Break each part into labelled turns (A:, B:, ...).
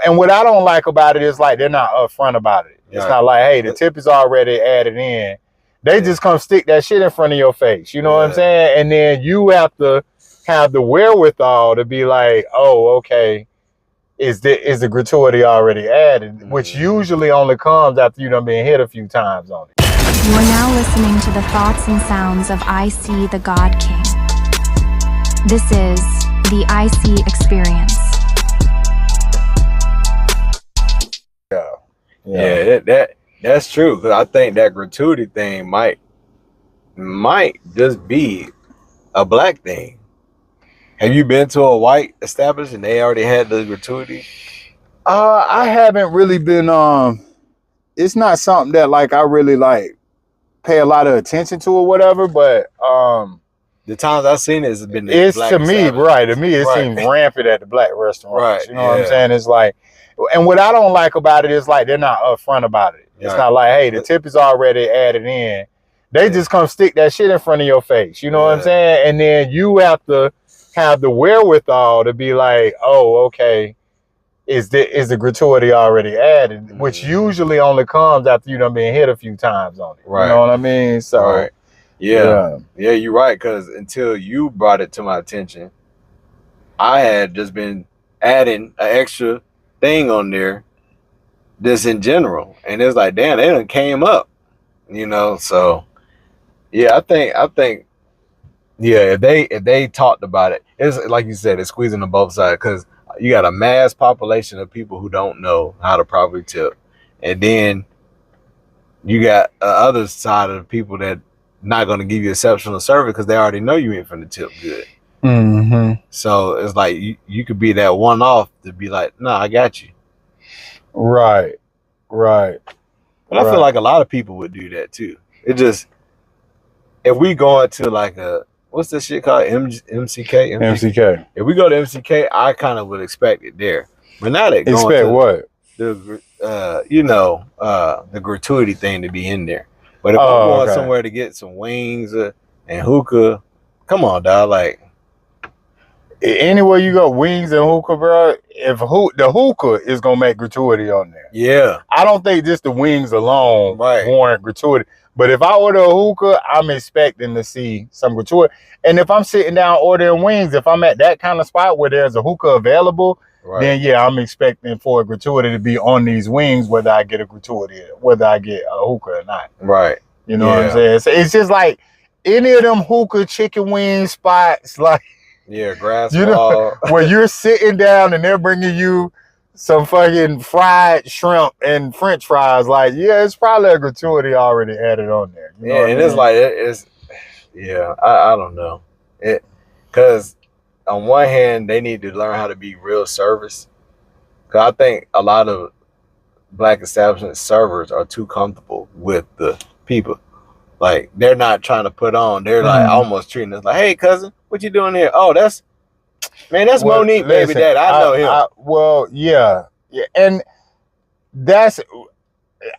A: And what I don't like about it is like they're not upfront about it. It's not like, hey, the tip is already added in. They just come stick that shit in front of your face. You know what I'm saying? And then you have to have the wherewithal to be like, oh, okay, is the gratuity already added? Which usually only comes after you done been hit a few times on it.
B: You are now listening to the thoughts and sounds of IC the God King. This is the IC Experience.
C: Yeah, that's true. Because I think that gratuity thing might just be a black thing. Have you been to a white establishment and they already had the gratuity?
A: I haven't really been. It's not something that like I really like pay a lot of attention to or whatever. But
C: the times I've seen it has been.
A: It's to me, right? To me, it seems rampant at the black restaurants.
C: Right.
A: You know what I'm saying? It's like. And what I don't like about it is like they're not upfront about it. It's not like, hey, the tip is already added in. They just come stick that shit in front of your face. You know what I'm saying? And then you have to have the wherewithal to be like, oh, okay, is the gratuity already added? Which usually only comes after you done been hit a few times on it. Right. You know what I mean? So
C: yeah, you're right. Because until you brought it to my attention, I had just been adding an extra thing on there just in general, and it's like, damn, they done came up, you know. So yeah, I think yeah, if they talked about it, it's like you said, it's squeezing on both sides, because you got a mass population of people who don't know how to properly tip, and then you got the other side of the people that not going to give you exceptional service because they already know you ain't finna tip good. So it's like you could be that one off to be like, no, I got you.
A: Right.
C: But I feel like a lot of people would do that too. It just, if we go into like a, what's this shit called? MCK. If we go to MCK, I kind of would expect it there. But now they
A: expect to what?
C: The the gratuity thing to be in there. But if I'm going somewhere to get some wings and hookah, come on, dog, like.
A: Anywhere you go, wings and hookah, bro. If the hookah is gonna make gratuity on there, I don't think just the wings alone warrant gratuity. But if I order a hookah, I'm expecting to see some gratuity. And if I'm sitting down ordering wings, if I'm at that kind of spot where there's a hookah available, then yeah, I'm expecting for a gratuity to be on these wings, whether I get a gratuity, whether I get a hookah or not.
C: Right.
A: You know what I'm saying? So it's just like any of them hookah chicken wing spots, like.
C: Yeah, grass
A: you
C: wall.
A: know, where you're sitting down and they're bringing you some fucking fried shrimp and French fries. Like, yeah, it's probably a gratuity already added on there. You know
C: and it's like it's I don't know it, because on one hand they need to learn how to be real service. Because I think a lot of black establishment servers are too comfortable with the people. Like, they're not trying to put on. They're like almost treating us like, hey, cousin, what you doing here? Oh, that's Monique, baby dad. I know him.
A: Yeah. And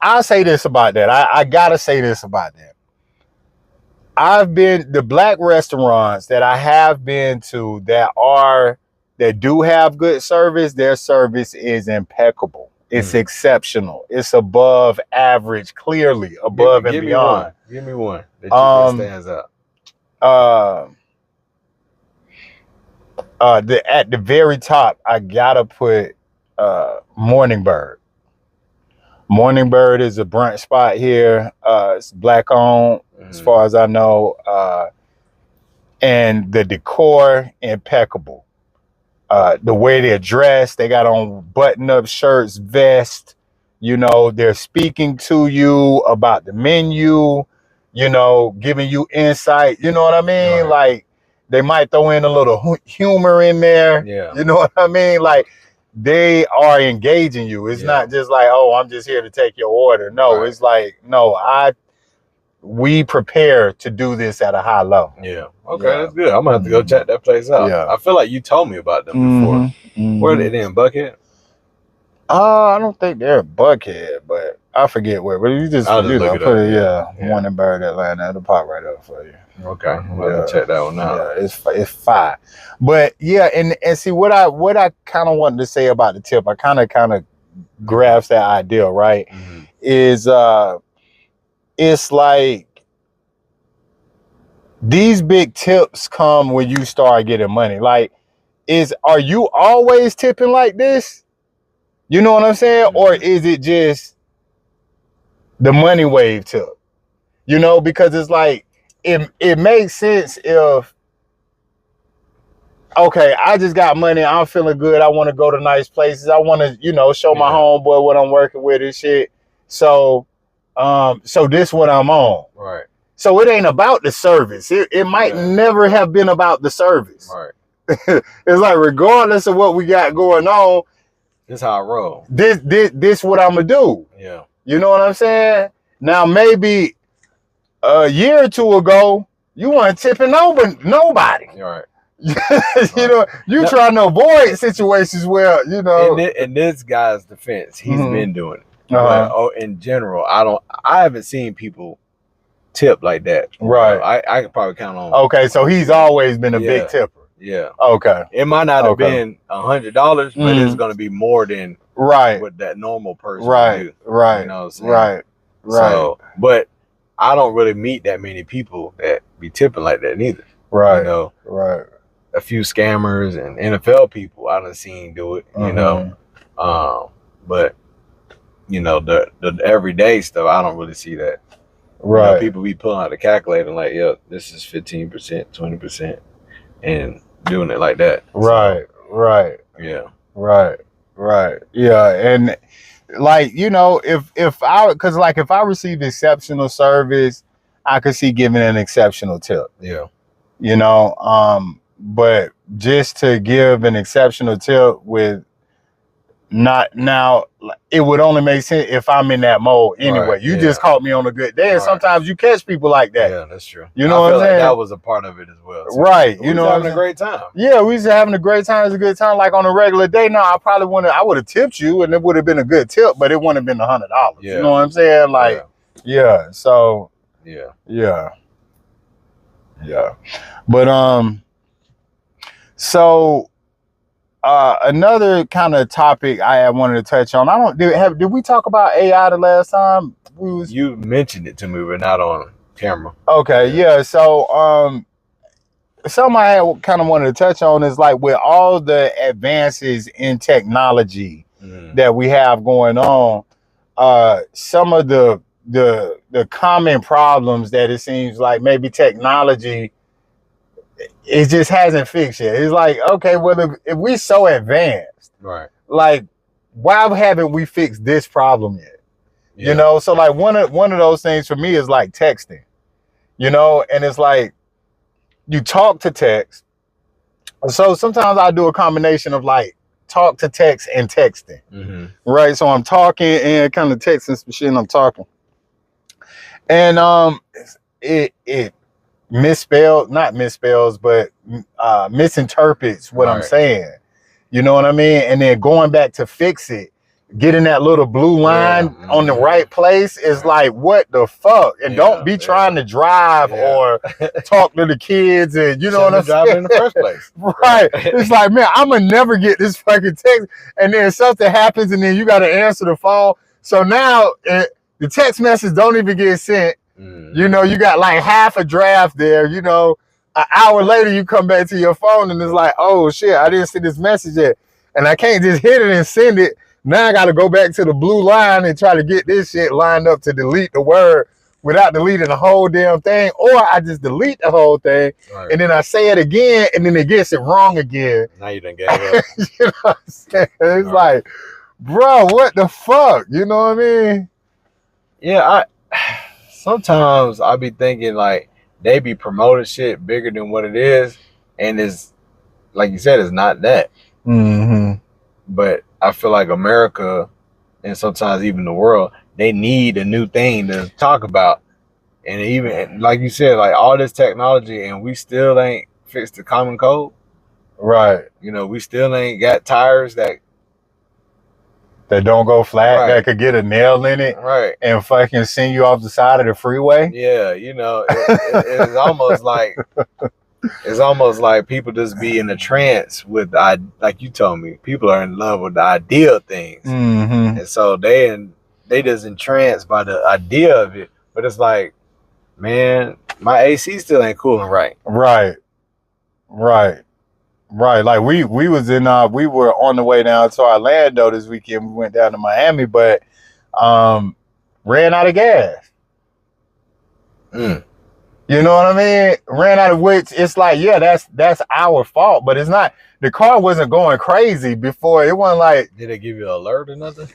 A: I'll say this about that. I gotta say this about that. The black restaurants that I have been to that do have good service, their service is impeccable. It's exceptional. It's above average, clearly above and beyond.
C: Give me one that stands out.
A: At the very top, I gotta put Morning Bird. Morning Bird is a brunch spot here. It's black owned, as far as I know, and the decor impeccable. The way they're dressed, they got on button-up shirts, vest. You know, they're speaking to you about the menu. You know, giving you insight. You know what I mean? Right. Like, they might throw in a little humor in there.
C: Yeah.
A: You know what I mean? Like, they are engaging you. It's not just like, oh, I'm just here to take your order. No, it's like, no, we prepare to do this at a high level.
C: Yeah. Okay, that's good. I'm gonna have to go check that place out. Yeah. I feel like you told me about them before. Where are they in Buckhead?
A: I don't think they're in Buckhead, but I forget where, but you just,
C: I'll just look it
A: put
C: up,
A: it, Morning Bird Atlanta. It'll pop right up for you.
C: Okay, I'm check that one out.
A: Yeah, it's fine. But yeah, and see what I kind of wanted to say about the tip. I kind of grasp that idea, right?
C: Mm-hmm.
A: Is it's like these big tips come when you start getting money. Like, are you always tipping like this? You know what I'm saying? Mm-hmm. Or is it just the money wave tip? You know, because it's like it makes sense if, okay, I just got money, I'm feeling good, I want to go to nice places, I want to, show my homeboy what I'm working with and shit. So this what I'm on.
C: Right.
A: So it ain't about the service. It might never have been about the service.
C: Right.
A: It's like, regardless of what we got going on,
C: this how I roll.
A: This what I'm gonna do.
C: Yeah.
A: You know what I'm saying? Now maybe a year or two ago, you weren't tipping nobody.
C: Right.
A: You trying to avoid situations where,
C: In this guy's defense, he's been doing it. But in general, I haven't seen people tip like that.
A: Right.
C: I could probably count on.
A: Okay, so he's always been a big tipper.
C: Yeah.
A: Okay.
C: It might not have been $100, but it's going to be more than what that normal person would do.
A: Right.
C: You know what I'm saying? Right. So, but I don't really meet that many people that be tipping like that neither.
A: Right.
C: Right. A few scammers and NFL people I done seen do it, but the everyday stuff, I don't really see that. Right. People be pulling out the calculator like, yeah, this is 15%, 20%, and doing it like that.
A: Right. So, right.
C: Yeah.
A: Right. Right. Yeah. And like, if I receive exceptional service, I could see giving an exceptional tip.
C: Yeah.
A: But just to give an exceptional tip with not now, it would only make sense if I'm in that mode anyway. Right, you just caught me on a good day, and sometimes you catch people like that.
C: Yeah, that's true.
A: You know what I'm saying?
C: That was a part of it as well. Too.
A: Right.
C: We was having a great time.
A: Yeah, we was having a great time. It's a good time. Like on a regular day, now I would have tipped you, and it would have been a good tip, but it wouldn't have been $100. Yeah. You know what I'm saying? Like, so yeah. But so another kind of topic I wanted to touch on. Did we talk about AI the last time?
C: You mentioned it to me, but not on camera.
A: Okay, yeah. So something I kind of wanted to touch on is like with all the advances in technology that we have going on, some of the common problems that it seems like maybe technology, it just hasn't fixed yet. It's like, okay, well, if we're so advanced,
C: right?
A: Like, why haven't we fixed this problem yet? Yeah. So like one of those things for me is like texting, and it's like you talk to text. So sometimes I do a combination of like talk to text and texting, right? So I'm talking and kind of texting some shit, and I'm talking, and it not misspells, but misinterprets what I'm saying. You know what I mean? And then going back to fix it, getting that little blue line on the right place is like, what the fuck? And don't be trying to drive or talk to the kids, and you know what I'm saying?
C: In the first place.
A: Right. It's like, man, I'm gonna never get this fucking text, and then something happens, and then you got to answer the phone. So now the text message don't even get sent. You got like half a draft there, an hour later you come back to your phone and it's like, oh shit, I didn't see this message yet. And I can't just hit it and send it. Now I got to go back to the blue line and try to get this shit lined up to delete the word without deleting the whole damn thing. Or I just delete the whole thing and then I say it again and then it gets it wrong again.
C: Now you done gave up.
A: You know what I'm saying? It's like, bro, what the fuck? You know what I mean?
C: Yeah, sometimes I be thinking like they be promoting shit bigger than what it is, and it's like you said, it's not that. But I feel like America, and sometimes even the world, they need a new thing to talk about, and even like you said, like all this technology, and we still ain't fixed the common code.
A: Right.
C: We still ain't got tires that
A: that don't go flat, that could get a nail in it, and fucking send you off the side of the freeway.
C: Yeah, you know, it's almost like people just be in a trance with, like you told me, people are in love with the idea of things, and so they just entranced by the idea of it. But it's like, man, my AC still ain't cooling right.
A: Right. Like we was in we were on the way down to Orlando this weekend. We went down to Miami, but ran out of gas. You know what I mean? Ran out of, which it's like, yeah, that's our fault, but it's not. The car wasn't going crazy before. It wasn't like,
C: did it give you an alert or nothing?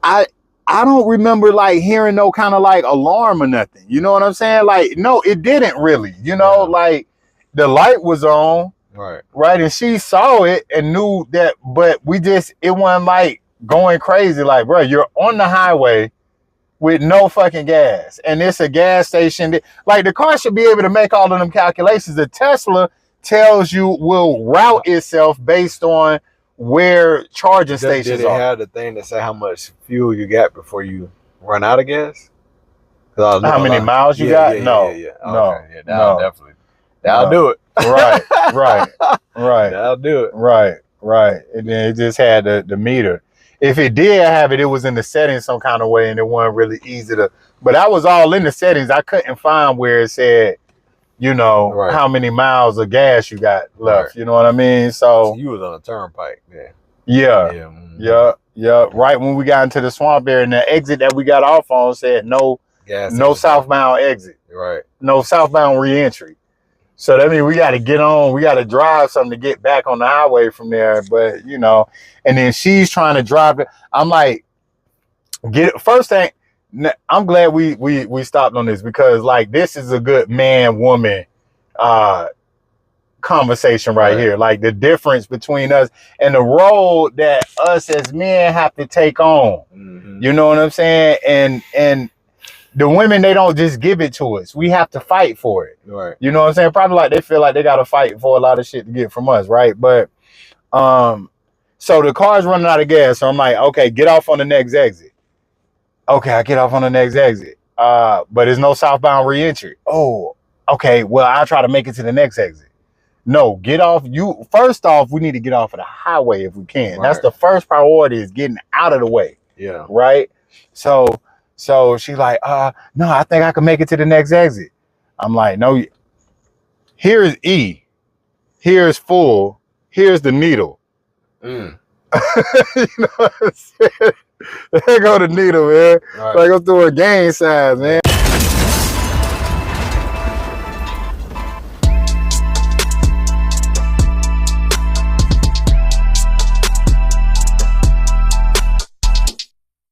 A: I don't remember like hearing no kind of like alarm or nothing. You know what I'm saying? Like, no, it didn't really. You know, like the light was on. Right. And she saw it and knew that, but it wasn't like going crazy. Like, bro, you're on the highway with no fucking gas. And it's a gas station. Like, the car should be able to make all of them calculations. The Tesla tells you, will route itself based on where charging stations are.
C: Did it have the thing that say how much fuel you got before you run out of gas?
A: How many miles you got? No.
C: Okay. No, definitely. That'll do it.
A: Right.
C: That'll do it.
A: Right. And then it just had the meter. If it did have it, it was in the settings some kind of way, and it wasn't really easy to. But I was all in the settings. I couldn't find where it said, you know, how many miles of gas you got left. You know what I mean? So
C: you was on a turnpike,
A: Yeah. Right when we got into the swamp area, and the exit that we got off on said no southbound exit. No southbound reentry. So that means we got to get on, we got to drive something to get back on the highway from there. But, you know, and then she's trying to drive it. I'm like, first thing, I'm glad we stopped on this, because like, this is a good man-woman conversation right here. Like, the difference between us and the role that us as men have to take on. You know what I'm saying? And the women, they don't just give it to us. We have to fight for it. You know what I'm saying? Probably like they feel like they got to fight for a lot of shit to get from us, right? But so the car's running out of gas. So I'm like, okay, get off on the next exit. Okay, I get off on the next exit. But there's no southbound reentry. Oh, okay. Well, I'll try to make it to the next exit. No, get off. First off, we need to get off of the highway if we can. That's the first priority, is getting out of the way. Right. So she's like, no, I think I can make it to the next exit. I'm like, no, here's E. Here's full. Here's the needle. You know what I'm saying? There go the needle, man. Like, I'm doing game size, man.